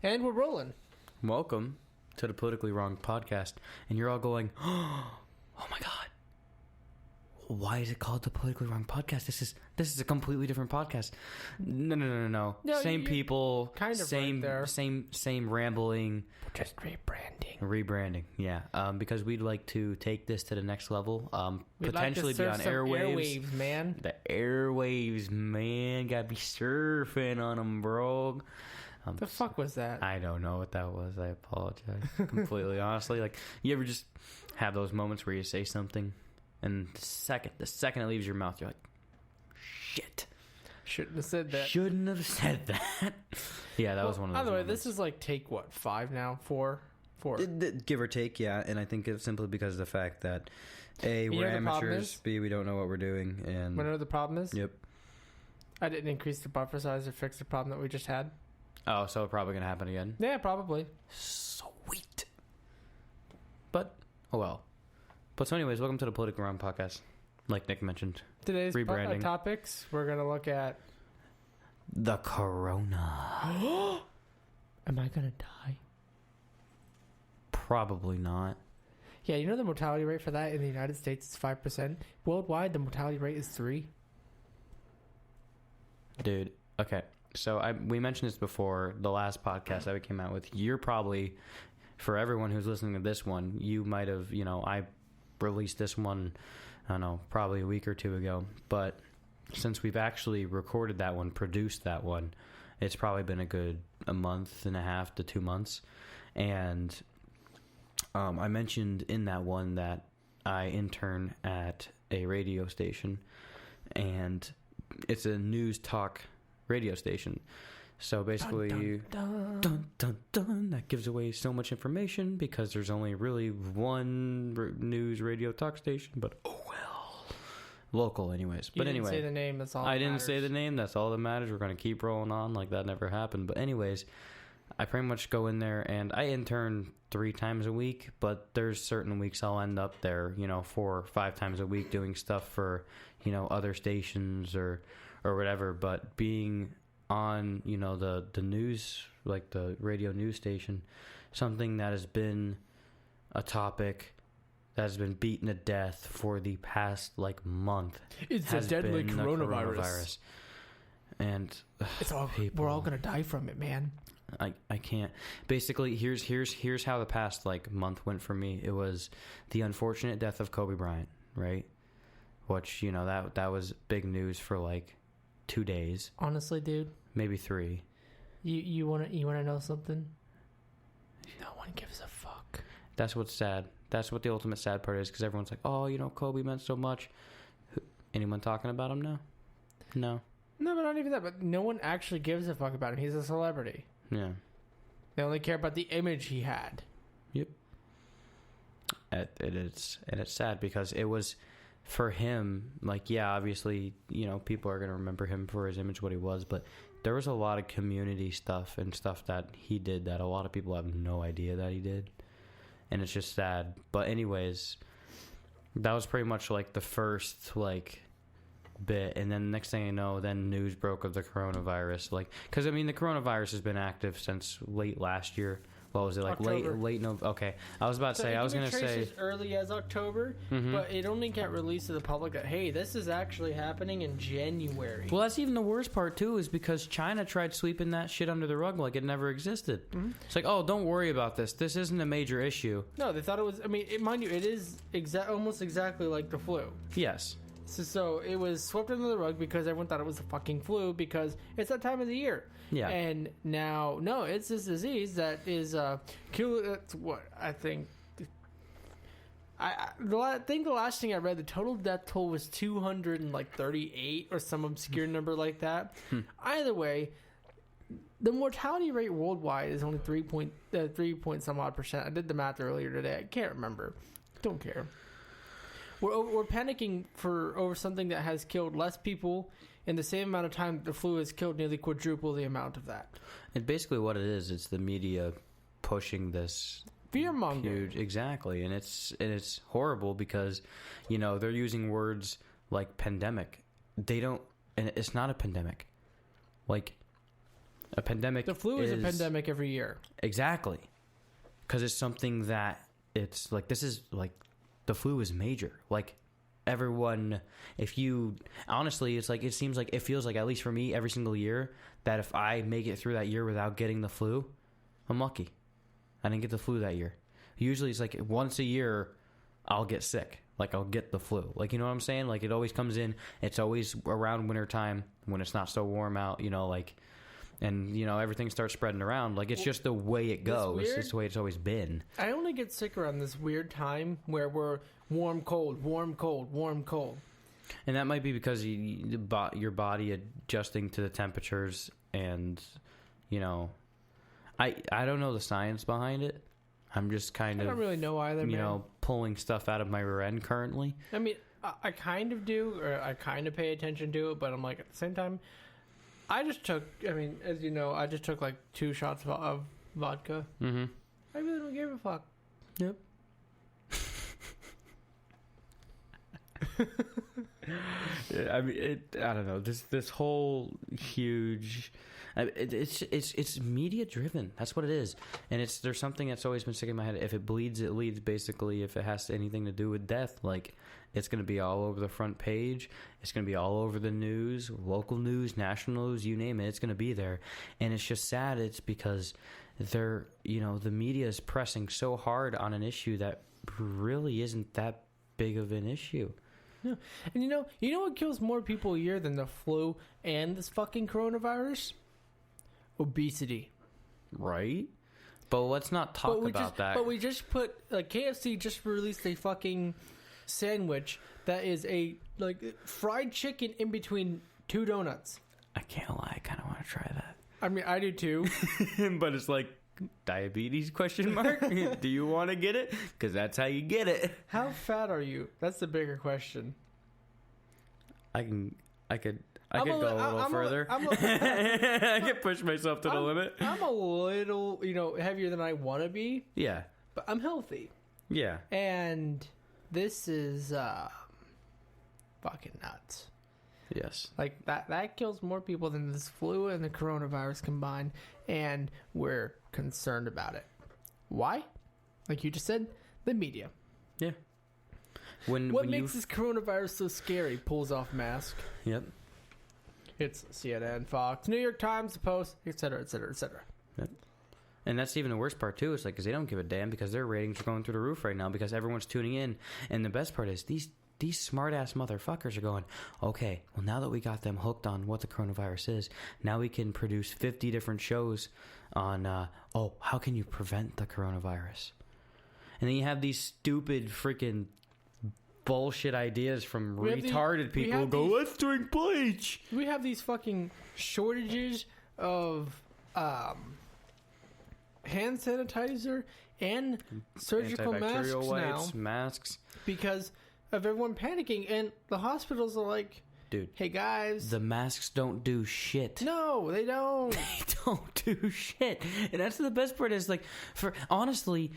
And we're rolling. Welcome to the Politically Wrong podcast. And you're all going, oh my God. Why is it called the Politically Wrong podcast? This is a completely different podcast. No. No, same people, kind of same right there. same rambling. Just rebranding. Rebranding, yeah. Because we'd like to take this to the next level. We'd Potentially like to be on surf some airwaves. airwaves, man. The airwaves, man. Gotta be surfing on them, bro. The fuck was that? I don't know what that was. I apologize. Completely honestly. Like, you ever just have those moments where you say something and the second it leaves your mouth, you're like, shit. Shouldn't have said that. Shouldn't have said that. Yeah, that was one of those By the way, moments. this is like take what, 5 now? 4? Give or take, yeah. And I think it's simply because of the fact that A, You we're know the problem amateurs, is? B, we don't know what we're doing, and What the problem is? yep. I didn't increase the buffer size or fix the problem that we just had. Oh, so it's probably gonna happen again. Yeah, probably. Sweet. But oh well. But so anyways, welcome to the Political Wrong podcast. Like Nick mentioned, Today's Rebranding. topics, we're going to look at... the corona. Am I going to die? Probably not. Yeah, you know the mortality rate for that in the United States is 5%. Worldwide, the mortality rate is 3. Dude, okay. So we mentioned this before, the last podcast that we came out with. You're probably, for everyone who's listening to this one, you might have, I released this one, I don't know, probably a week or two ago. But since we've actually recorded that one, produced that one, it's probably been a month and a half to 2 months. And I mentioned in that one that I intern at a radio station, and it's a news talk radio station. So basically, Dun, dun, that gives away so much information because there's only really one news radio talk station, but oh well. Local anyways. You But didn't anyway, say the name, that's all I that didn't matters. say the name, that's all that matters. We're going to keep rolling on like that never happened. But anyways, I pretty much go in there and I intern 3 times a week, but there's certain weeks I'll end up there, 4 or 5 times a week doing stuff for, other stations or whatever. But being on, the news, like the radio news station, something that has been a topic that has been beaten to death for the past month. It's a has deadly been the coronavirus. And We're all going to die from it, man. I can't. Basically, here's how the past month went for me. It was the unfortunate death of Kobe Bryant, right? Which that was big news for 2 days, Honestly, dude, maybe 3. you want to know something? No one gives a fuck. That's what's sad. That's what the ultimate sad part is, because everyone's like, oh, Kobe meant so much. Anyone talking about him now? No. No, but not even that. But no one actually gives a fuck about him. He's a celebrity. Yeah. They only care about the image he had. Yep. It is, and it's sad because it was for him. Obviously, people are gonna remember him for his image, what he was, but there was a lot of community stuff and stuff that he did that a lot of people have no idea that he did, and it's just sad. But anyways, that was pretty much the first bit, and then the next thing I know, then news broke of the coronavirus. Because the coronavirus has been active since late last year. What was it, October. late November? Okay, I was about to say. I was gonna say as early as October, but it only got released to the public that hey, this is actually happening in January. Well, that's even the worst part, too, is because China tried sweeping that shit under the rug like it never existed. Mm-hmm. It's oh, don't worry about this. This isn't a major issue. No, they thought it was... mind you, it is almost exactly like the flu. Yes. So it was swept under the rug because everyone thought it was the fucking flu because it's that time of the year. Yeah. And now, no, it's this disease that is... that's what I think... I think the last thing I read, the total death toll was 238 or some obscure number like that. Either way, the mortality rate worldwide is only 3 point some odd percent. I did the math earlier today. I can't remember. Don't care. We're panicking over something that has killed less people in the same amount of time that the flu has killed nearly quadruple the amount of that. And basically what it is, it's the media pushing this fear-mongering. Huge, exactly. And it's horrible because, they're using words like pandemic. They don't, and it's not a pandemic. A pandemic. The flu is a pandemic every year. Exactly. Because it's something that it's like, this is like, the flu is major. Like, everyone, if you, honestly, it's like, it seems like, it feels like, at least for me, every single year, that if I make it through that year without getting the flu, I'm lucky. I didn't get the flu that year. Usually it's like once a year, I'll get sick. Like, I'll get the flu. Like, you know what I'm saying? Like, it always comes in. It's always around winter time when it's not so warm out, you know, like, and, you know, everything starts spreading around. Like, it's just the way it goes. It's just the way it's always been. I only get sick around this weird time where we're warm, cold, warm, cold, warm, cold. And that might be because your body adjusting to the temperatures and, you know, I don't know the science behind it. I'm just kind of... I don't really know either, you know, pulling stuff out of my rear end currently. I mean, I kind of do, or I kind of pay attention to it, but I'm like, at the same time, I just took, I mean, as you know, I just took like 2 shots of vodka. Mm-hmm. I really don't give a fuck. Yep. I mean, I don't know. This whole huge... It's media driven. That's what it is. And there's something that's always been sticking in my head. If it bleeds, it leads. Basically, if it has anything to do with death, like, it's going to be all over the front page. It's going to be all over the news, local news, national news, you name it. It's going to be there. And it's just sad. It's because the media is pressing so hard on an issue that really isn't that big of an issue. Yeah. And you know what kills more people a year than the flu and this fucking coronavirus? Obesity. Right? But let's not talk about that. But we just put, like, KFC just released a fucking sandwich that is a, like, fried chicken in between 2 donuts. I can't lie, I kind of want to try that. I mean, I do too. But it's like, diabetes, question mark? Do you want to get it? Because that's how you get it. How fat are you? That's the bigger question. I could go a little further. I could push myself to the limit. I'm a little, heavier than I want to be. Yeah. But I'm healthy. Yeah. And this is fucking nuts. Yes. Like, that kills more people than this flu and the coronavirus combined, and we're concerned about it. Why? Like you just said, the media. Yeah. What makes this coronavirus so scary? Pulls off mask. Yep. It's CNN, Fox, New York Times, The Post, etc., etc., etc. Yep. And that's even the worst part, too. It's like, because they don't give a damn, because their ratings are going through the roof right now, because everyone's tuning in. And the best part is, these smart-ass motherfuckers are going, okay, well, now that we got them hooked on what the coronavirus is, now we can produce 50 different shows on, how can you prevent the coronavirus? And then you have these stupid freaking bullshit ideas from retarded people who go, let's drink bleach. We have these fucking shortages of hand sanitizer and surgical masks because of everyone panicking, and the hospitals are like, dude, hey guys, the masks don't do shit. No, they don't. They don't do shit. And that's the best part is, like, honestly,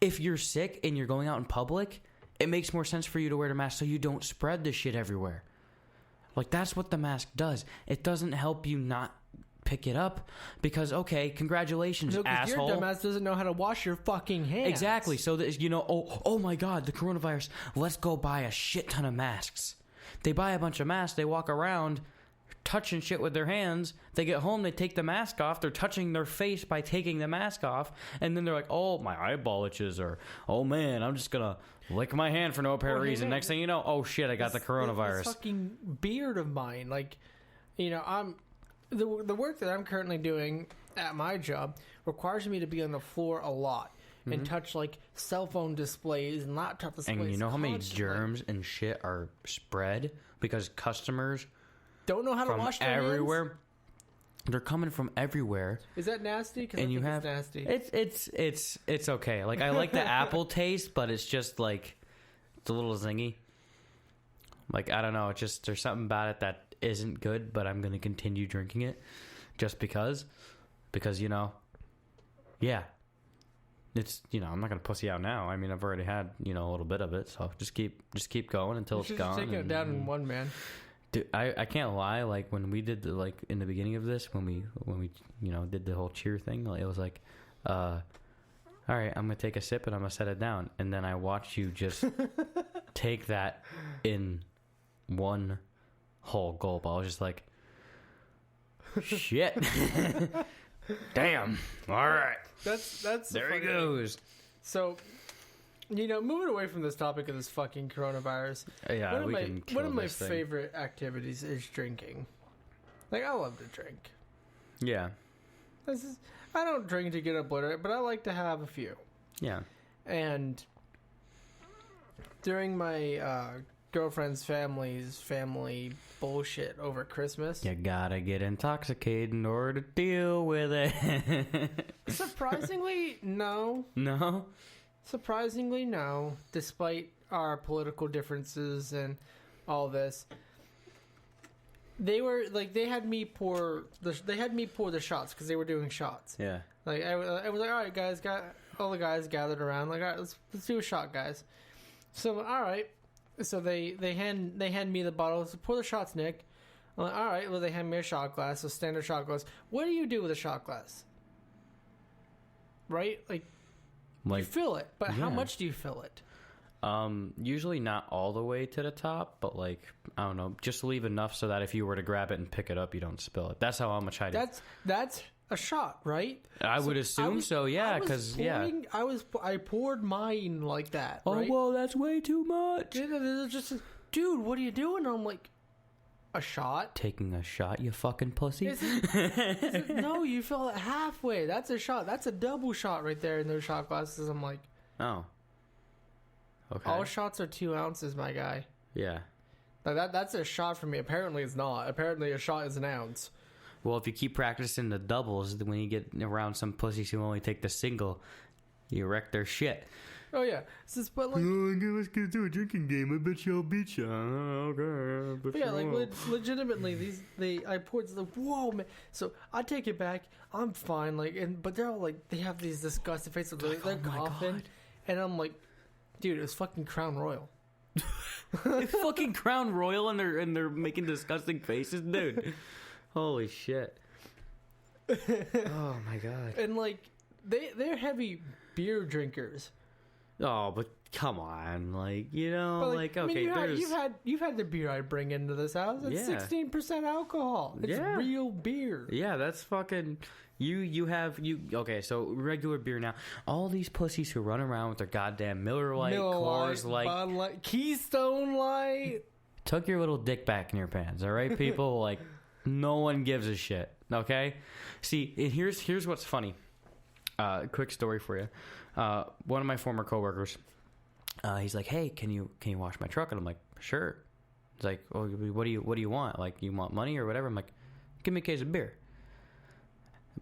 if you're sick and you're going out in public, it makes more sense for you to wear the mask so you don't spread the shit everywhere. Like, that's what the mask does. It doesn't help you not pick it up because, okay, congratulations, asshole. Your dumbass doesn't know how to wash your fucking hands. Exactly. So that, oh my God, the coronavirus. Let's go buy a shit ton of masks. They buy a bunch of masks. They walk around touching shit with their hands. They get home, they take the mask off. They're touching their face by taking the mask off. And then they're like, oh, my eyeball itches, or, oh man, I'm just going to lick my hand for no apparent reason. Next thing you know, oh shit, I got the coronavirus. This fucking beard of mine, like, I'm... The work that I'm currently doing at my job requires me to be on the floor a lot and touch, like, cell phone displays and laptop displays. And you know how many germs and shit are spread because customers don't know how to wash their everywhere. Hands? They're coming from everywhere. Is that nasty? And you have it's nasty. It's okay. Like, I like the apple taste, but it's just like it's a little zingy. Like, I don't know. It's just there's something about it that isn't good, but I'm going to continue drinking it just because yeah, it's, I'm not going to pussy out now. I mean, I've already had, a little bit of it, so just keep going until it's gone. Taking it down in one, man. Dude, I can't lie. Like when we did in the beginning of this, when we did the whole cheer thing, like, it was like, all right, I'm gonna take a sip and I'm gonna set it down, and then I watched you just take that in one whole gulp. I was just like, shit. Damn. All right. That's there he goes. So, moving away from this topic of this fucking coronavirus. Yeah, one of my favorite activities is drinking. Like, I love to drink. Yeah. I don't drink to get obliterated, but I like to have a few. Yeah. And during my girlfriend's family bullshit over Christmas. You gotta get intoxicated in order to deal with it. Surprisingly, no. No? Surprisingly, no. Despite our political differences and all this. They were like they had me pour the shots because they were doing shots. Yeah. Like I was like, all right, guys, got all the guys gathered around. Like, all right, let's do a shot, guys. So all right, so they hand me the bottle. So pour the shots, Nick. I'm like, all right. Well, they hand me a shot glass, a standard shot glass. What do you do with a shot glass? Right, like you fill it, but how much do you fill it? Usually not all the way to the top, but like, I don't know, just leave enough so that if you were to grab it and pick it up, you don't spill it. That's how much I do. That's a shot, right? I would assume so, yeah, because, yeah. I poured mine like that, Oh, right? well, that's way too much. Just, dude, what are you doing? I'm like, a shot? Taking a shot, you fucking pussy? No, you fill it halfway. That's a shot. That's a double shot right there in those shot glasses. I'm like, oh. Okay. All shots are 2 ounces, my guy. Yeah. Like that's a shot for me. Apparently it's not. Apparently a shot is an ounce. Well, if you keep practicing the doubles, when you get around some pussies who only take the single, you wreck their shit. Oh, yeah. But like... let's get to a drinking game. I bet you I'll beat you. Okay. But yeah, like, legitimately, I poured, like, whoa, man. So, I take it back. I'm fine. Like, but they're all like, they have these disgusting faces. They're coughing. And I'm like, dude, it's fucking Crown Royal. It's fucking Crown Royal and they're making disgusting faces, dude. Holy shit. Oh my god. And like they're heavy beer drinkers. Oh, but come on, like, but like okay, you've had the beer I bring into this house. It's 16% alcohol. It's real beer. Yeah, that's fucking okay, so regular beer now. All these pussies who run around with their goddamn Miller Lite, Coors Light, Bud Light, Keystone Light. Tuck your little dick back in your pants, all right, people? Like, no one gives a shit, okay? See, and here's what's funny. Quick story for you. One of my former coworkers, he's like, "Hey, can you wash my truck?" And I'm like, "Sure." He's like, "Oh, what do you want? Like, you want money or whatever?" I'm like, "Give me a case of beer."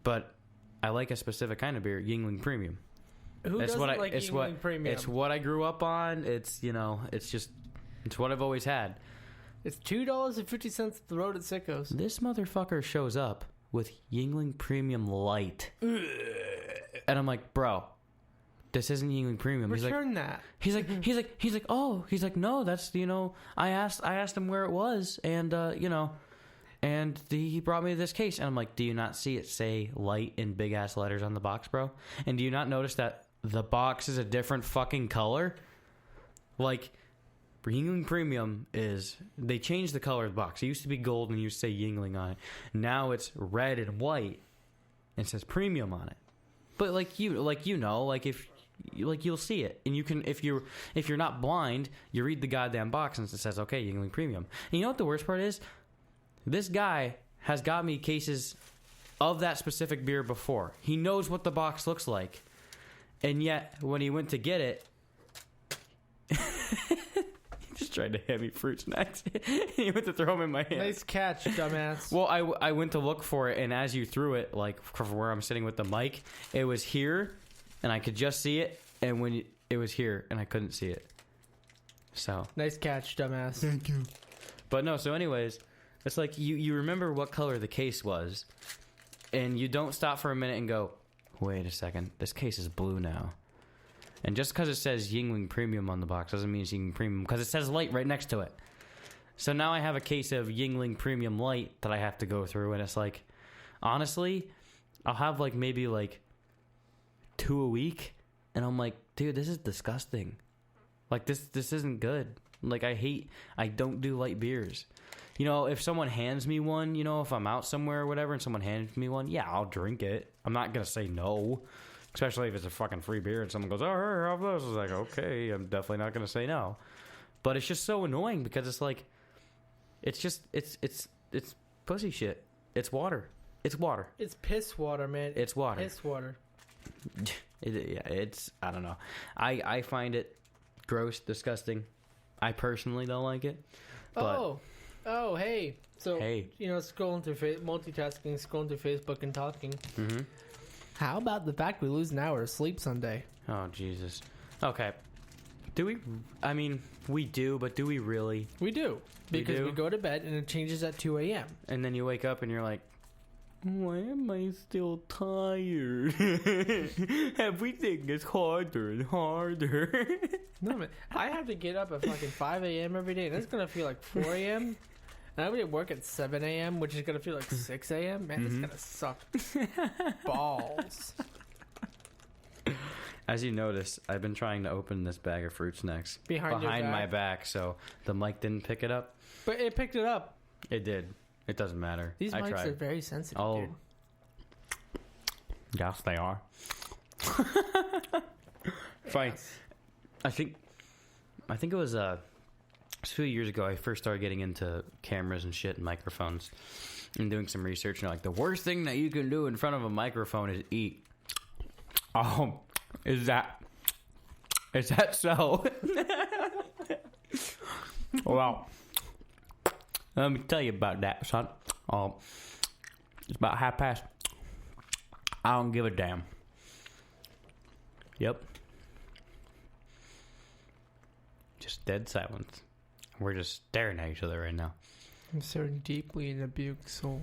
But I like a specific kind of beer, Yuengling Premium. Who doesn't like Yuengling Premium? It's what I grew up on. It's it's what I've always had. It's $2.50 at the road at Sicko's. This motherfucker shows up with Yuengling Premium Light, and I'm like, bro, this isn't Yuengling Premium. Return that. He's like, no, that's I asked him where it was, and and he brought me this case, and I'm like, do you not see it say light in big ass letters on the box, bro? And do you not notice that the box is a different fucking color? Like, Yuengling Premium they changed the color of the box. It used to be gold and it used to say Yuengling on it. Now it's red and white and it says Premium on it. But like if you'll see it, and you can, if you're not blind, you read the goddamn box and it says, okay, Yuengling Premium. And you know what the worst part is? This guy has got me cases of that specific beer before. He knows what the box looks like. And yet, when he went to get it, he just tried to hand me fruit snacks. He went to throw them in my hand. Nice catch, dumbass. Well, I went to look for it, and as you threw it, like from where I'm sitting with the mic, it was here, and I could just see it, and when it was here, and I couldn't see it. So. Nice catch, dumbass. Thank you. But no, so anyways... It's like you remember what color the case was, and you don't stop for a minute and go, wait a second, this case is blue now. And just because it says Yuengling Premium on the box doesn't mean it's Yuengling Premium, because it says light right next to it. So now I have a case of Yingling Premium Light that I have to go through, and it's like, honestly, I'll have like maybe like 2 a week, and I'm like, dude, this is disgusting. Like this isn't good. Like I don't do light beers. You know, if someone hands me one, you know, if I'm out somewhere or whatever and someone hands me one, yeah, I'll drink it. I'm not going to say no, especially if it's a fucking free beer and someone goes, oh, here, have this. It's like, okay, I'm definitely not going to say no. But it's just so annoying because it's like, it's just, it's pussy shit. It's water. It's water. It's piss water, man. It's water. Piss water. It's, I don't know. I find it gross, disgusting. I personally don't like it. But Oh, hey. So, hey. you know, scrolling through multitasking, scrolling through Facebook and talking. Mm-hmm. How about the fact we lose an hour of sleep Sunday? Oh, Jesus. Okay. Do we? I mean, we do, but do we really? We do. Because we go to bed and it changes at 2 a.m. And then you wake up and you're like, why am I still tired? Everything is harder and harder. No, man. I have to get up at fucking 5 a.m. every day, and it's going to feel like 4 a.m. And I'm going to work at 7 a.m., which is going to feel like 6 a.m. Man, it's going to suck balls. As you notice, I've been trying to open this bag of fruit snacks Behind my back, so the mic didn't pick it up. But it picked it up. It did. It doesn't matter. These mics tried. are very sensitive, dude. Yes, they are. Fine. Yes. I think it was a few years ago I first started getting into cameras and shit and microphones and doing some research, and like the worst thing that you can do in front of a microphone is eat. Oh, is that so? Well, let me tell you about that, son. It's about past. I don't give a damn. Yep. Just dead silence. We're just staring at each other right now. I'm staring deeply in a Buke soul.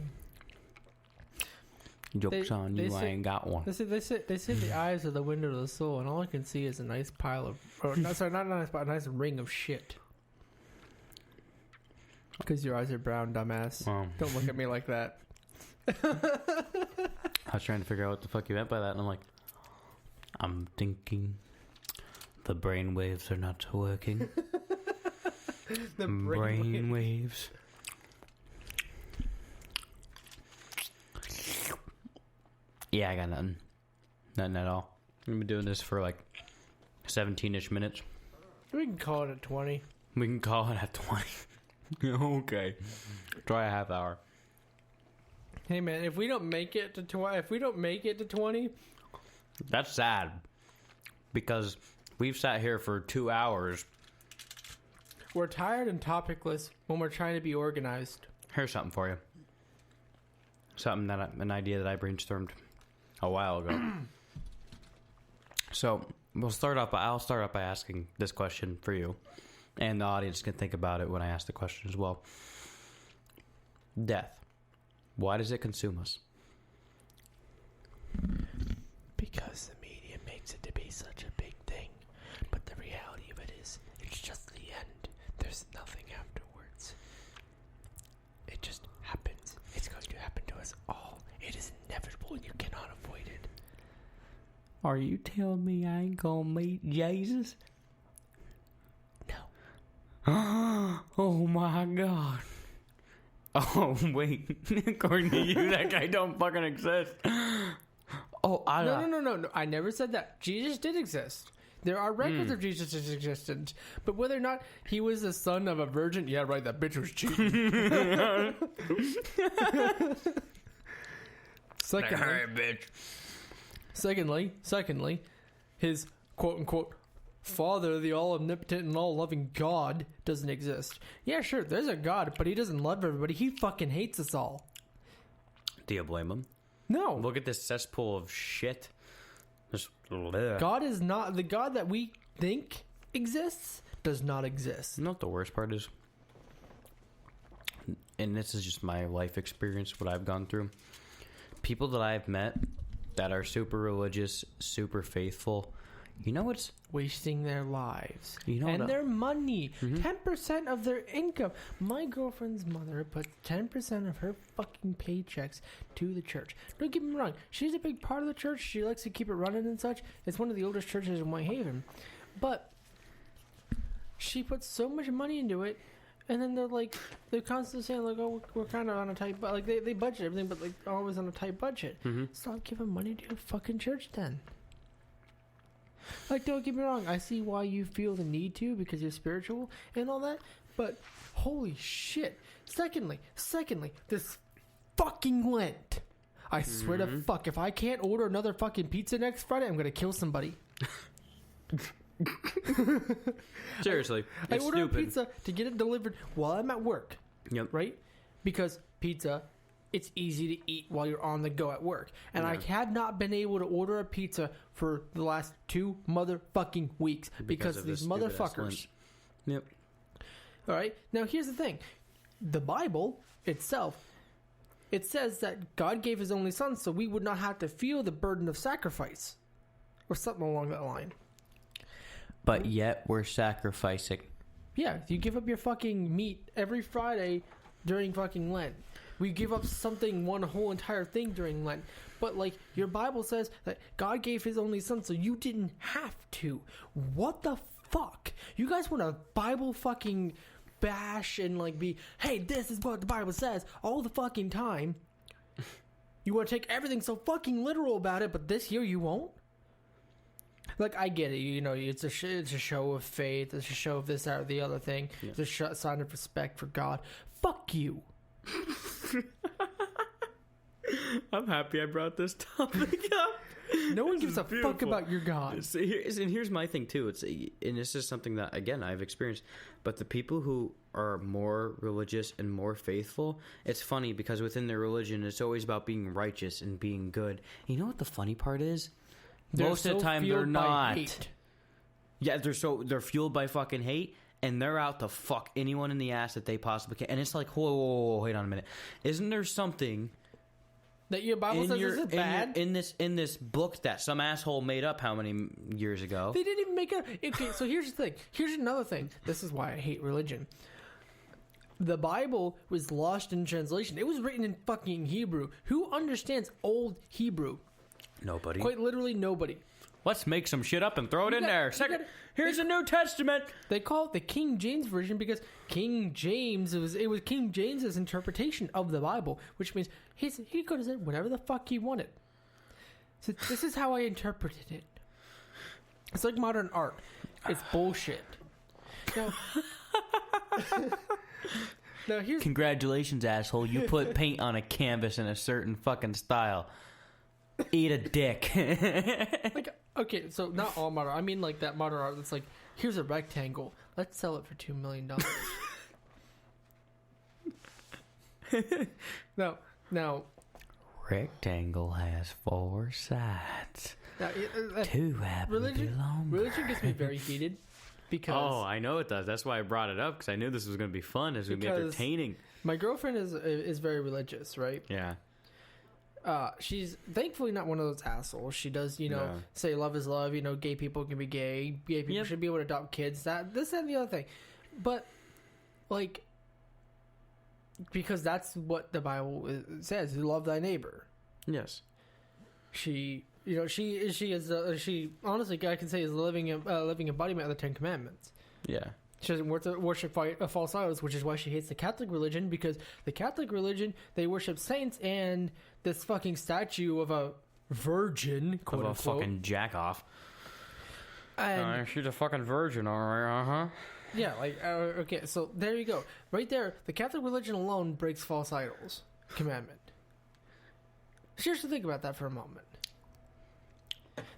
Joke's on you, I ain't got one. They say the eyes are the window of the soul, and all I can see is a nice pile of... Or, no, sorry, not a nice pile, a nice ring of shit. Because your eyes are brown, dumbass. Don't look at me like that. I was trying to figure out what the fuck you meant by that, and I'm like, I'm thinking the brain waves are not working. The brain waves. Yeah, I got nothing. Nothing at all. We've been doing this for like 17-ish minutes. We can call it at 20. We can call it at 20. Okay. Try a half hour. Hey man, if we don't make it to 20, that's sad. Because we've sat here for 2 hours. We're tired and topicless when we're trying to be organized. Here's something for you. An idea that I brainstormed a while ago. So I'll start off by asking this question for you, and the audience can think about it when I ask the question as well. Death. Why does it consume us? Because the media makes it to be such a big thing, but the reality of it is, it's just the end. There's nothing afterwards. It just happens. It's going to happen to us all. It is inevitable, and you cannot avoid it. Are you telling me I ain't gonna meet Jesus? No. Oh my God. Oh wait. According to you, that guy don't fucking exist. Oh, No. I never said that. Jesus did exist. There are records of Jesus' existence, but whether or not he was the son of a virgin, yeah, right, that bitch was cheating. Secondly, his quote-unquote father, the all-omnipotent and all-loving God, doesn't exist. Yeah, sure, there's a God, but he doesn't love everybody. He fucking hates us all. Do you blame him? No. Look at this cesspool of shit. Just God is not... The God that we think exists does not exist. You know what the worst part is? And this is just my life experience, what I've gone through. People that I've met that are super religious, super faithful, You know what's... wasting their lives You know and what, their money. Mhm. 10% of their income. My girlfriend's mother puts 10% of her fucking paychecks to the church. Don't get me wrong. She's a big part of the church. She likes to keep it running and such. It's one of the oldest churches in Whitehaven. But she puts so much money into it, and then they're constantly saying, like, oh, we're kind of on a tight budget. Like, they budget everything, but, like, always on a tight budget. Mhm. Stop giving money to your fucking church then. Like, don't get me wrong. I see why you feel the need to, because you're spiritual and all that. But, holy shit. Secondly, this fucking Lent. I swear to fuck, if I can't order another fucking pizza next Friday, I'm going to kill somebody. Seriously, I it's order stupid. a pizza to get it delivered while I'm at work. Yep. Right? Because pizza, it's easy to eat while you're on the go at work. And I have not been able to order a pizza for the last 2 motherfucking weeks because of these motherfuckers. Yep. All right? Now, here's the thing. The Bible itself, it says that God gave his only son so we would not have to feel the burden of sacrifice. Or something along that line. But yet we're sacrificing. Yeah, you give up your fucking meat every Friday during fucking Lent. We give up something, one whole entire thing during Lent. But, like, your Bible says that God gave his only son so you didn't have to. What the fuck? You guys want to Bible fucking bash and, like, be, hey, this is what the Bible says all the fucking time. You want to take everything so fucking literal about it, but this year you won't? Like, I get it, you know, it's a show of faith, it's a show of this, that, or the other thing. Yeah. It's a sign of respect for God. Fuck you. I'm happy I brought this topic up. No one gives a fuck about your God. Here's my thing, too. And this is something that, again, I've experienced. But the people who are more religious and more faithful, it's funny because within their religion, it's always about being righteous and being good. And you know what the funny part is? Most of the time, they're not. Yeah, they're fueled by fucking hate, and they're out to fuck anyone in the ass that they possibly can. And it's like, whoa, wait on a minute. Isn't there something that your Bible says is bad in this book that some asshole made up how many years ago? They didn't even make it. Okay, so here's the thing. Here's another thing. This is why I hate religion. The Bible was lost in translation. It was written in fucking Hebrew. Who understands old Hebrew? Nobody. Quite literally nobody. Let's make some shit up and throw it in there. Here's a New Testament. They call it the King James Version because King James, it was King James's interpretation of the Bible, which means he could have said whatever the fuck he wanted. So this is how I interpreted it. It's like modern art. It's bullshit. Now here's... Congratulations, asshole. You put paint on a canvas in a certain fucking style. Eat a dick. Like, okay, so not all modern. I mean, like that modern art that's like, here's a rectangle. Let's sell it for $2 million. Now, rectangle has 4 sides. Two happen to be long. Religion gets me very heated because. I know it does. That's why I brought it up because I knew this was going to be fun. It's going to be entertaining. My girlfriend is very religious, right? Yeah. She's thankfully not one of those assholes. She does, say love is love. Gay people can be gay. Gay people should be able to adopt kids. This and the other thing, but like, because that's what the Bible says: "Love thy neighbor." Yes. She honestly, I can say is a living embodiment of the 10 Commandments. Yeah. She doesn't worship false idols, which is why she hates the Catholic religion, because the Catholic religion, they worship saints and this fucking statue of a virgin, quote unquote. Of a fucking jack-off. And she's a fucking virgin, alright, uh-huh. Yeah, okay, so there you go. Right there, the Catholic religion alone breaks false idols commandment. Seriously, think about that for a moment.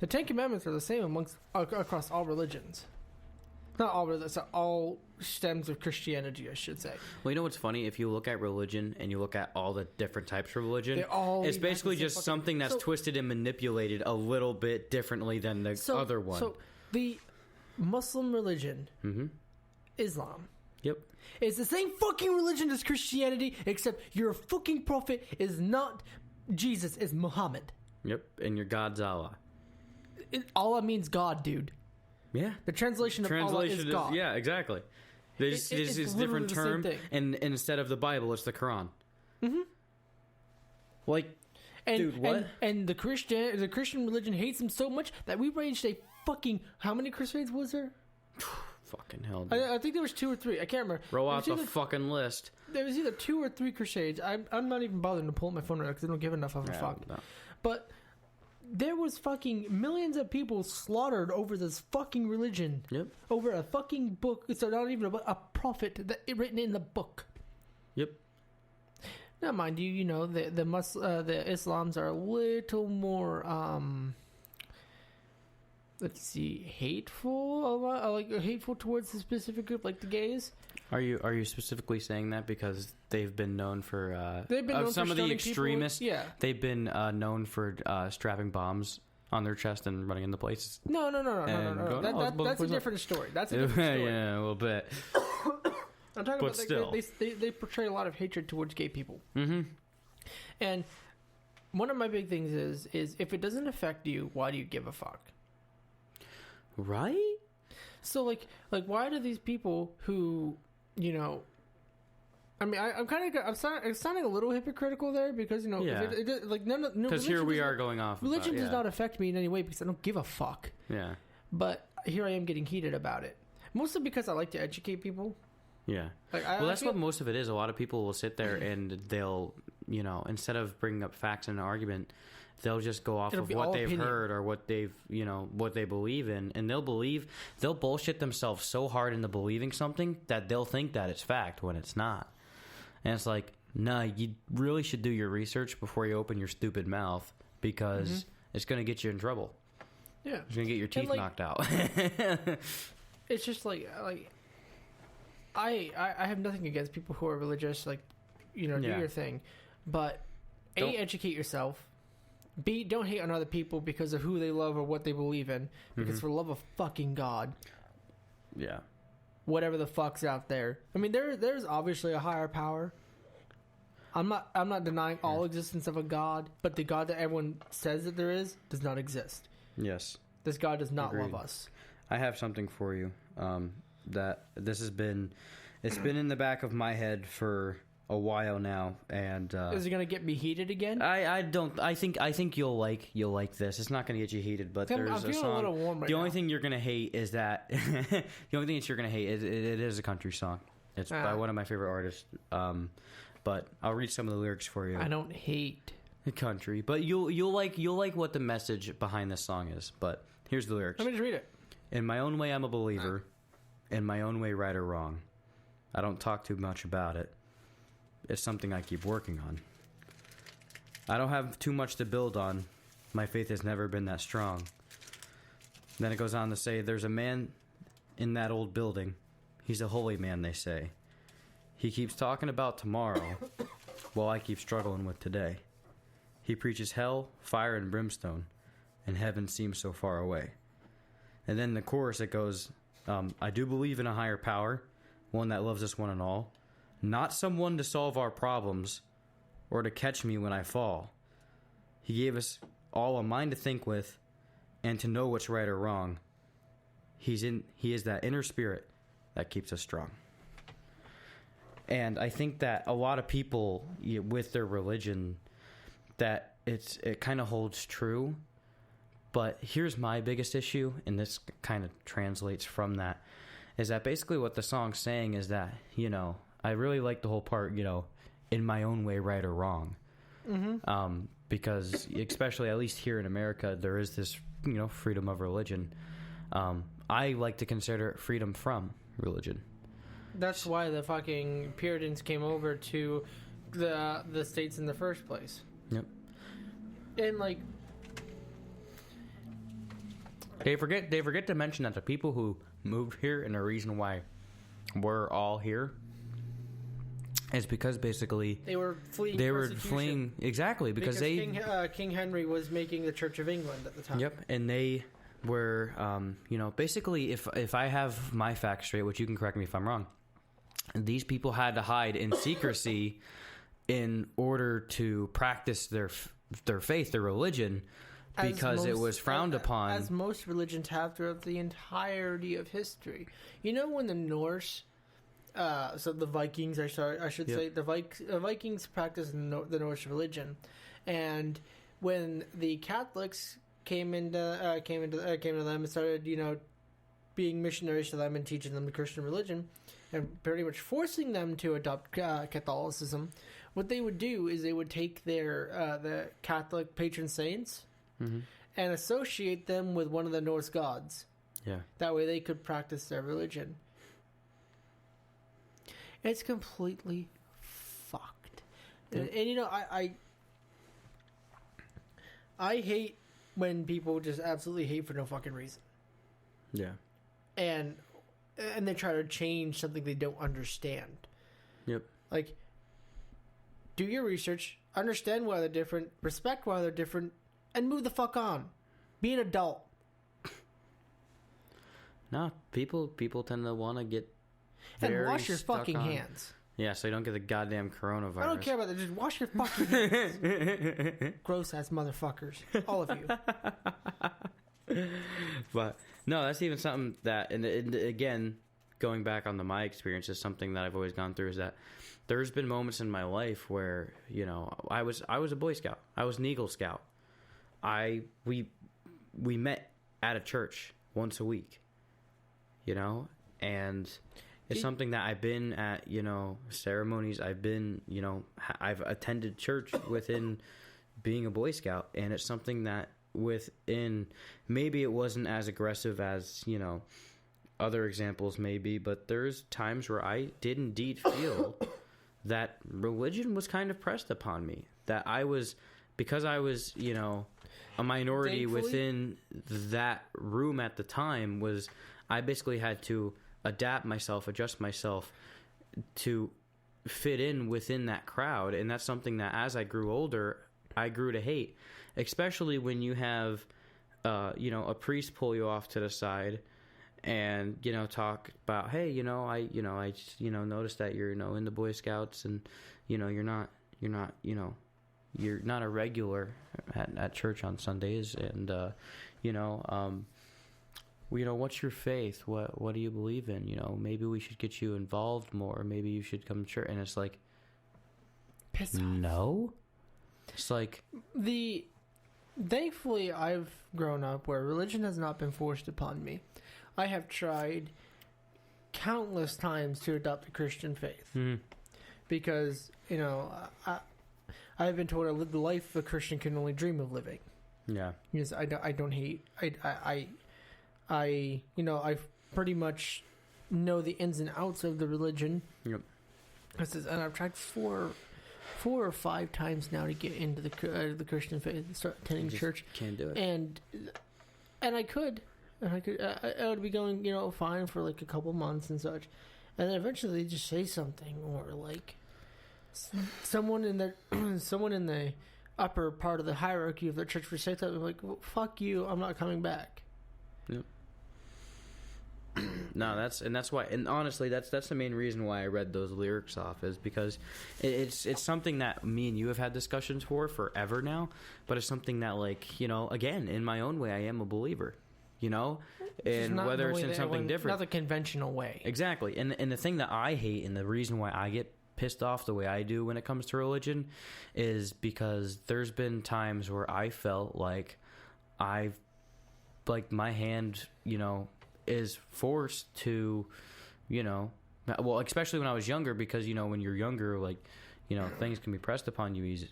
The 10 Commandments are the same across all religions. Not all religions, all stems of Christianity, I should say. Well, you know what's funny? If you look at religion and you look at all the different types of religion, it's basically just something that's twisted and manipulated a little bit differently than the other one. So the Muslim religion, Islam, it's the same fucking religion as Christianity, except your fucking prophet is not Jesus, is Muhammad. Yep, and your God's Allah. Allah means God, dude. Yeah. The translation of Allah is God. Yeah, exactly. There's it's this different literally the same term, and instead of the Bible, it's the Quran. Mm-hmm. Like, dude, what? And the Christian religion hates him so much that we waged a fucking... How many crusades was there? Fucking hell, dude. I think there was 2 or 3. I can't remember. Roll out the fucking list. There was either 2 or 3 crusades. I'm not even bothering to pull up my phone right now because I don't give enough of a fuck. No. But there was fucking millions of people slaughtered over this fucking religion. Yep. Over a fucking book. So not even a prophet written in the book. Yep. Now, mind you, you know, the Islams are a little more, let's see, hateful towards the specific group, like the gays. Are you specifically saying that because they've been known for some of the extremists? People, yeah, they've been known for strapping bombs on their chest and running into places. No. That's a different story. That's a different story. Yeah, a little bit. I'm talking about still. They portray a lot of hatred towards gay people. Mm-hmm. And one of my big things is if it doesn't affect you, why do you give a fuck? Right? So like why do these people who, you know, I mean, I'm sounding a little hypocritical there because, you know, yeah. Because here we are going off. Religion does not affect me in any way because I don't give a fuck. Yeah. But here I am getting heated about it, mostly because I like to educate people. Yeah. That's what most of it is. A lot of people will sit there and they'll, you know, instead of bringing up facts in an argument, they'll just go off of what they've heard or what they've, you know, what they believe in, and they'll bullshit themselves so hard into believing something that they'll think that it's fact when it's not. And it's like, nah, you really should do your research before you open your stupid mouth because it's going to get you in trouble. Yeah. It's going to get your teeth knocked out. It's just like I have nothing against people who are religious, like, you know, do your thing. But A, educate yourself. B, don't hate on other people because of who they love or what they believe in. Because for the love of fucking God. Yeah. Whatever the fuck's out there. I mean, there's obviously a higher power. I'm not denying all existence of a God, but the God that everyone says that there is does not exist. Yes. This God does not love us. I have something for you. That this has been, it's been in the back of my head for a while now, and is it gonna get me heated again? I think you'll like this. It's not gonna get you heated, but there's a song. A little warm right now. Only thing you're gonna hate is that the only thing that you're gonna hate is it is a country song. It's by one of my favorite artists. But I'll read some of the lyrics for you. I don't hate the country, but you'll like what the message behind this song is. But here's the lyrics. Let me just read it. In my own way, I'm a believer. In my own way, right or wrong. I don't talk too much about it. It's something I keep working on. I don't have too much to build on. My faith has never been that strong. Then it goes on to say, there's a man in that old building. He's a holy man, they say. He keeps talking about tomorrow while I keep struggling with today. He preaches hell, fire, and brimstone, and heaven seems so far away. And then the chorus, it goes, I do believe in a higher power, one that loves us one and all, not someone to solve our problems or to catch me when I fall. He gave us all a mind to think with and to know what's right or wrong. He is that inner spirit that keeps us strong. And I think that a lot of people with their religion, that it kind of holds true. But here's my biggest issue, and this kind of translates from that, is that basically what the song's saying is that, you know, I really like the whole part, you know, in my own way, right or wrong. Because especially, at least here in America, there is this, you know, freedom of religion. I like to consider it freedom from religion. That's why the fucking Puritans came over to the States in the first place. Yep. And, like... They forget to mention that the people who moved here and the reason why we're all here is because basically they were fleeing exactly because King Henry was making the Church of England at the time. Yep, and they were you know, basically if I have my facts straight, which you can correct me if I'm wrong, these people had to hide in secrecy in order to practice their faith, their religion, because it was frowned upon. As most religions have throughout the entirety of history. You know, when the Norse, so the Vikings, I should say, the Vikings practiced the Norse religion, and when the Catholics came into them and started, you know, being missionaries to them and teaching them the Christian religion, and pretty much forcing them to adopt Catholicism, what they would do is they would take their the Catholic patron saints and associate them with one of the Norse gods. Yeah. That way they could practice their religion. It's completely fucked. And you know, I hate when people just absolutely hate for no fucking reason. Yeah. And they try to change something they don't understand. Yep. Like, do your research, understand why they're different, respect why they're different, and move the fuck on. Be an adult. No, people tend to want to get very and wash your stuck fucking on. hands. Yeah, so you don't get the goddamn coronavirus. I don't care about that. Just wash your fucking hands. Gross ass motherfuckers, all of you. But no, that's even something that, and again, going back on my experience, is something that I've always gone through. Is that there's been moments in my life where, you know, I was a Boy Scout, I was an Eagle Scout. We met at a church once a week, you know, and it's something that I've been at, you know, ceremonies. I've been, you know, I've attended church within being a Boy Scout, and it's something that within, maybe it wasn't as aggressive as, you know, other examples maybe, but there's times where I did indeed feel that religion was kind of pressed upon me, that I was, because I was, you know, a minority within that room at the time, was I basically had to adapt myself, adjust myself to fit in within that crowd. And that's something that as I grew older, I grew to hate, especially when you have, you know, a priest pull you off to the side and, you know, talk about, hey, I just, noticed that you're, in the Boy Scouts, and, you're not a regular at church on Sundays, and, what's your faith? What do you believe in? Maybe we should get you involved more. Maybe you should come to church. And it's like, piss off. No. It's like, thankfully I've grown up where religion has not been forced upon me. I have tried countless times to adopt the Christian faith because, I've been told I live the life a Christian can only dream of living. Yeah. Because I don't hate. I pretty much know the ins and outs of the religion. Yep. And I've tried four or five times now to get into the Christian faith and start attending church. Can't do it. And I could. I would be going, fine for like a couple months and such. And then eventually they just say something, or like someone in the upper part of the hierarchy of the church would say something like, well, fuck you, I'm not coming back. Yep. No, that's why, and honestly, that's the main reason why I read those lyrics off, is because it's something that me and you have had discussions for forever now, but it's something that, like, again, in my own way, I am a believer, and whether it's in something different, not the conventional way. Exactly. And the thing that I hate, and the reason why I get pissed off the way I do when it comes to religion, is because there's been times where I felt like my hand, is forced to, well, especially when I was younger, because, when you're younger, like, things can be pressed upon you easier.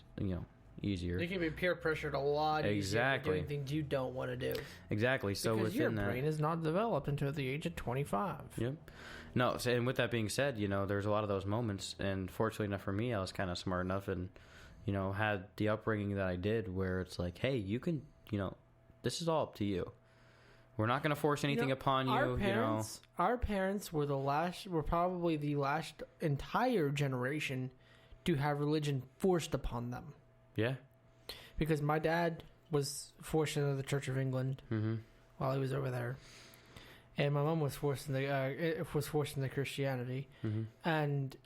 You can be peer pressured a lot easier for doing things you don't want to do. Exactly. So because within your brain is not developed until the age of 25. Yep. No, and with that being said, there's a lot of those moments, and fortunately enough for me, I was kind of smart enough and, had the upbringing that I did, where it's like, hey, you can, this is all up to you. We're not going to force anything upon you. Our parents were probably the last entire generation to have religion forced upon them. Yeah. Because my dad was forced into the Church of England while he was over there, and my mom was forced into Christianity. And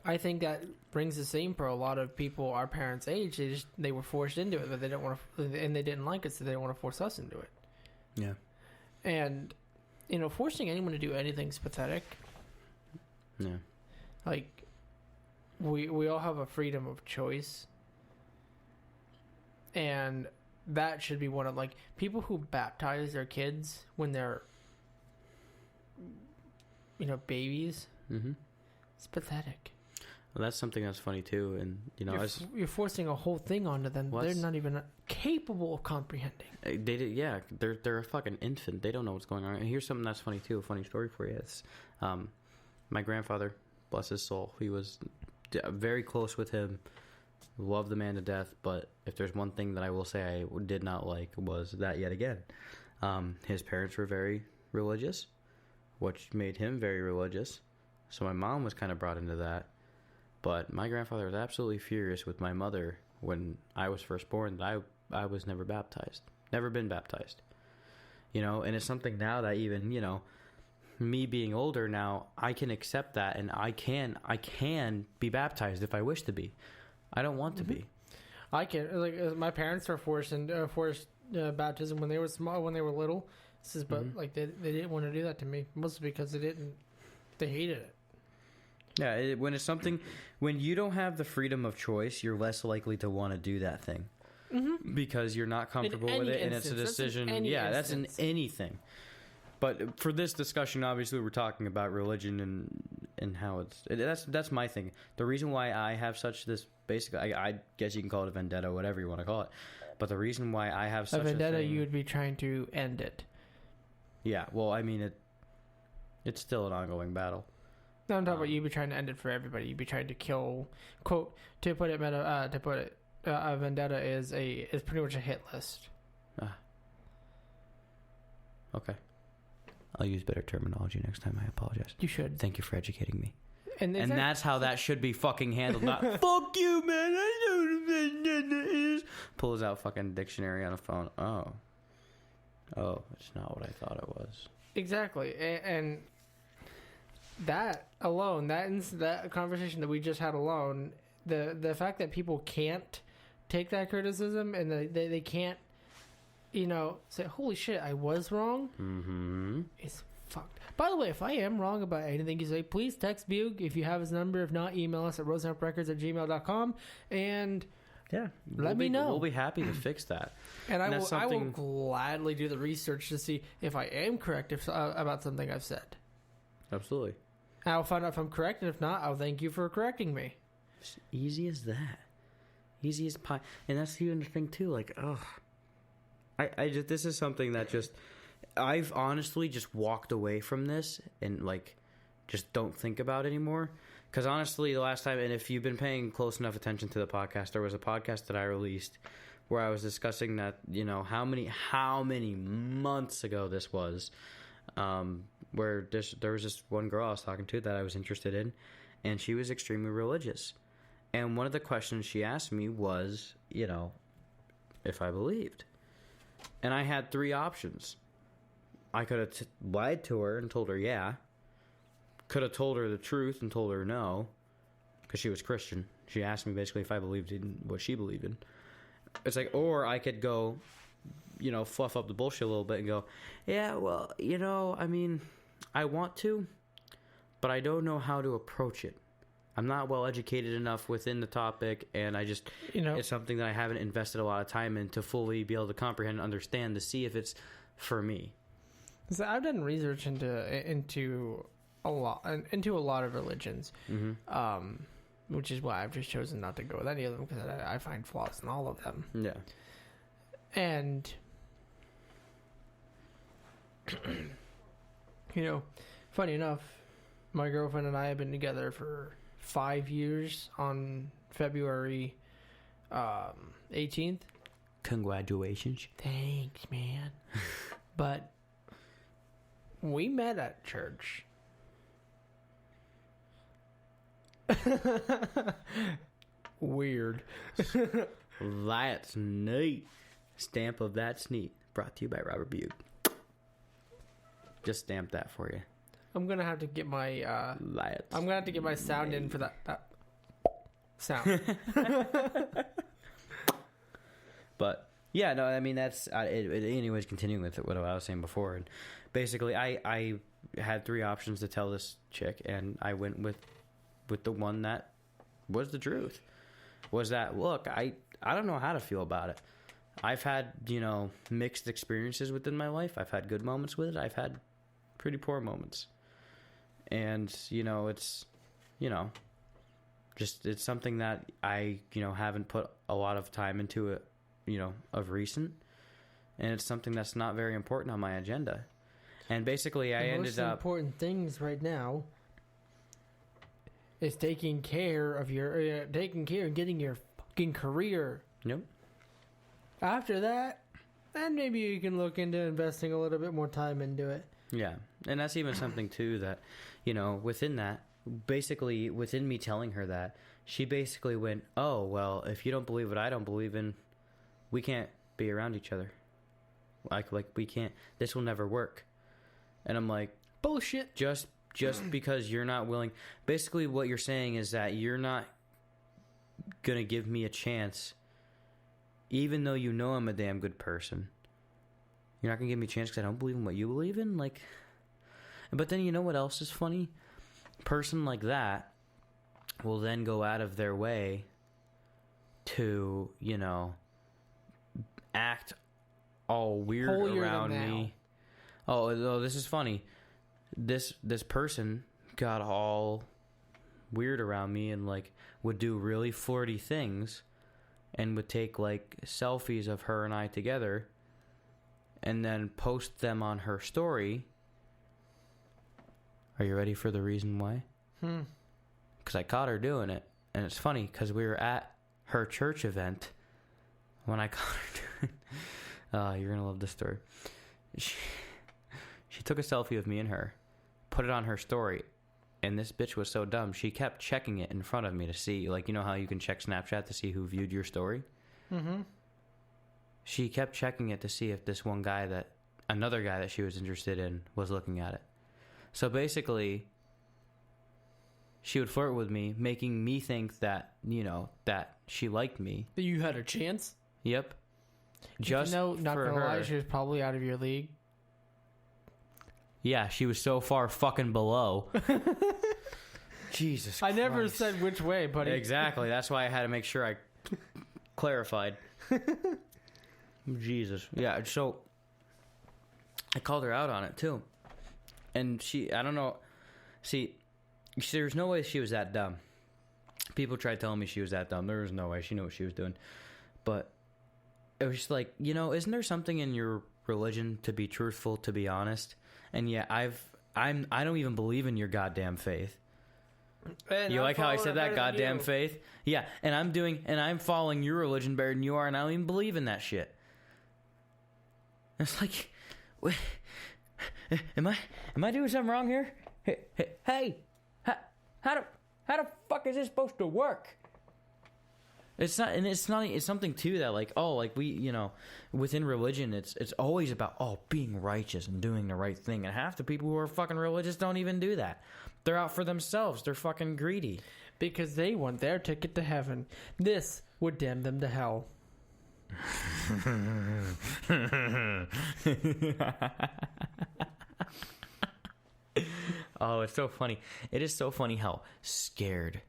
I think that brings the same for a lot of people our parents' age. They were forced into it, but they don't want to, and they didn't like it, so they don't want to force us into it. Yeah. And forcing anyone to do anything is pathetic. Yeah. Like, we all have a freedom of choice, and that should be one of, like, people who baptize their kids when they're babies. Mm-hmm. It's pathetic. Well, that's something that's funny too, and you're forcing a whole thing onto them. They're not even capable of comprehending. They did, yeah. They're a fucking infant. They don't know what's going on. And here's something that's funny too. A funny story for you. It's my grandfather, bless his soul. He was very close with him. Loved the man to death. But if there's one thing that I will say I did not like, was that yet again. His parents were very religious, which made him very religious. So my mom was kind of brought into that. But my grandfather was absolutely furious with my mother when I was first born that I was never baptized. Never been baptized. And it's something now that even, me being older now, I can accept that, and I can be baptized if I wish to be. I don't want to be. I can. Like, my parents were forced baptism when they were small, when they were little. But like they didn't want to do that to me, mostly because they hated it. Yeah, when you don't have the freedom of choice, you're less likely to want to do that thing. Mm-hmm. Because you're not comfortable with it, and it's a decision. That's in anything. But for this discussion, obviously, we're talking about religion and how that's my thing. The reason why I have such this basic, I guess you can call it a vendetta, whatever you want to call it. But the reason why I have such a vendetta, you would be trying to end it. Yeah, well, I mean, it's still an ongoing battle. No, I'm talking about you'd be trying to end it for everybody. You'd be trying to kill, quote, a vendetta is pretty much a hit list. Okay. I'll use better terminology next time. I apologize. You should. Thank you for educating me. And that's how that should be fucking handled. Not, fuck you, man. I know what a vendetta is. Pulls out fucking dictionary on a phone. Oh, it's not what I thought it was. Exactly. And that alone, that conversation that we just had alone, the fact that people can't take that criticism and they can't, say, holy shit, I was wrong, is fucked. By the way, if I am wrong about anything you say, please text Bug if you have his number. If not, email us at rosenaprecords@gmail.com and let me know. We'll be happy to fix that. And I will gladly do the research to see if I am correct about something I've said. Absolutely. I'll find out if I'm correct, and if not, I'll thank you for correcting me. It's easy as that. Easy as pie. And that's even the thing, too. Like, this is something that I've honestly just walked away from this and, like, just don't think about anymore. Because honestly, the last time, and if you've been paying close enough attention to the podcast, there was a podcast that I released where I was discussing that, how many months ago this was, where there was this one girl I was talking to that I was interested in, and she was extremely religious. And one of the questions she asked me was, if I believed. And I had three options. I could have lied to her and told her yeah. Could have told her the truth and told her no, because she was Christian. She asked me basically if I believed in what she believed in. It's like, or I could go, fluff up the bullshit a little bit and go, yeah, well, I mean, I want to, but I don't know how to approach it. I'm not well educated enough within the topic, and I just, it's something that I haven't invested a lot of time in to fully be able to comprehend and understand to see if it's for me. So I've done research into a lot of religions, which is why I've just chosen not to go with any of them, because I find flaws in all of them. Yeah. And funny enough, my girlfriend and I have been together for 5 years on February 18th. Congratulations. Thanks, man. But we met at church. Weird. That's neat. Stamp of That's Neat. Brought to you by Robert Bug. Just stamp that for you. I'm gonna have to get my I'm gonna have to get my sound in for that. sound. But yeah, no, I mean that's anyways. Continuing with what I was saying before, and basically, I had 3 options to tell this chick, and I went with the one that was the truth. Was that, look, I don't know how to feel about it. I've had, mixed experiences within my life. I've had good moments with it. I've had pretty poor moments. And, it's, just, it's something that I, haven't put a lot of time into it, of recent. And it's something that's not very important on my agenda. And basically I ended up... The most important things right now is taking care of and getting your fucking career. Yep. After that, then maybe you can look into investing a little bit more time into it. Yeah. And that's even something too that, within that, basically within me telling her that, she basically went, oh, well, if you don't believe what I don't believe in, we can't be around each other. Like we can't, this will never work. And I'm like, bullshit. Just because you're not willing. Basically, what you're saying is that you're not gonna give me a chance, even though you know I'm a damn good person. You're not gonna give me a chance because I don't believe in what you believe in. Like, but then you know what else is funny? A person like that will then go out of their way to, act all weird Holier around than me. Oh, this is funny. This person got all weird around me and would do really flirty things and would take selfies of her and I together and then post them on her story. Are you ready for the reason why? Because I caught her doing it. And it's funny because we were at her church event when I caught her doing it. You're going to love this story. She took a selfie of me and her, put it on her story, and this bitch was so dumb, she kept checking it in front of me to see, how you can check Snapchat to see who viewed your story? Mm-hmm. She kept checking it to see if this another guy that she was interested in was looking at it. So basically, she would flirt with me, making me think that, that she liked me. That you had a chance? Yep. Just not gonna lie, she was probably out of your league. Yeah, she was so far fucking below. Jesus Christ. I never said which way, buddy. Exactly. That's why I had to make sure I clarified. Jesus. Yeah, so I called her out on it, too. And I don't know. See, there's no way she was that dumb. People tried telling me she was that dumb. There was no way. She knew what she was doing. But it was just isn't there something in your religion to be truthful, to be honest? And yeah, I don't even believe in your goddamn faith. And you like how I said that, goddamn faith? Yeah, and I'm following your religion better than you are, and I don't even believe in that shit. It's like, wait, am I doing something wrong here? Hey, how the fuck is this supposed to work? It's something too that we, within religion, it's always about, being righteous and doing the right thing. And half the people who are fucking religious don't even do that. They're out for themselves. They're fucking greedy. Because they want their ticket to heaven. This would damn them to hell. Oh, it's so funny. It is so funny how scared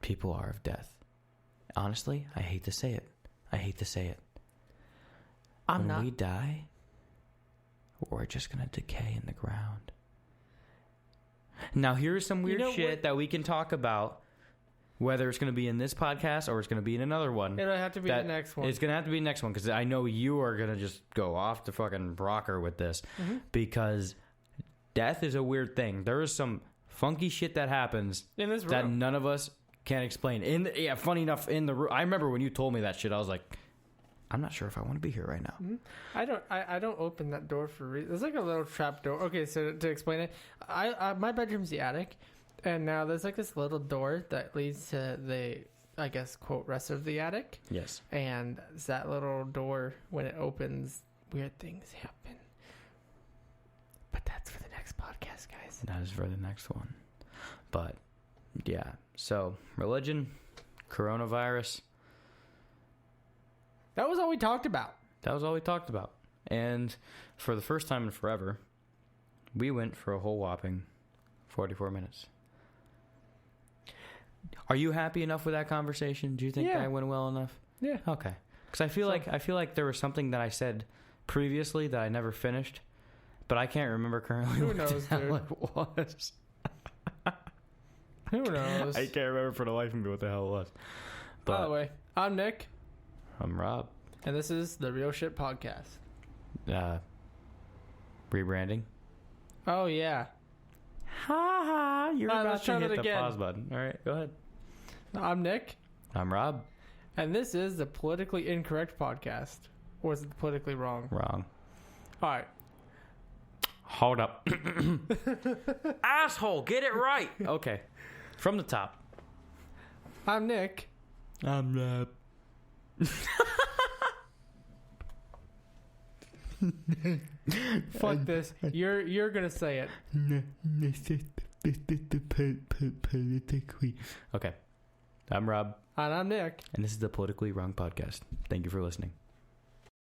people are of death. Honestly, I hate to say it. When we die, we're just going to decay in the ground. Now, here's some weird shit that we can talk about, whether it's going to be in this podcast or it's going to be in another one. It'll have to be the next one. It's going to have to be the next one because I know you are going to just go off the fucking rocker with this because death is a weird thing. There is some funky shit that happens in this room that none of us can't explain. Funny enough, in the room, I remember when you told me that shit, I was like, I'm not sure if I want to be here right now. Mm-hmm. I don't open that door for reason. There's like a little trap door. Okay, so to explain it, I my bedroom's the attic, and now there's this little door that leads to the, I guess, quote, rest of the attic. Yes. And that little door, when it opens, weird things happen. But that's for the next podcast, guys. That is for the next one. But Yeah. So, religion, coronavirus. That was all we talked about. That was all we talked about. And for the first time in forever, we went for a whole whopping 44 minutes. Are you happy enough with that conversation? Do you think that went well enough? Yeah. Okay. Because I feel like there was something that I said previously that I never finished, but I can't remember currently Who what knows, the hell dude? it was. Who knows? I can't remember for the life of me what the hell it was. But By the way, I'm Nick. I'm Rob. And this is the Real Shit Podcast. Rebranding. Oh, yeah. Ha ha! You're about let's to try hit that the again. pause button. All right, go ahead. I'm Nick. I'm Rob. And this is the Politically Incorrect Podcast. Or is it politically wrong? Wrong. All right. Hold up. Asshole, get it right. Okay. From the top. I'm Nick. I'm Rob. Fuck this. You're gonna say it. Okay. I'm Rob. And I'm Nick. And this is the Politically Wrong Podcast. Thank you for listening.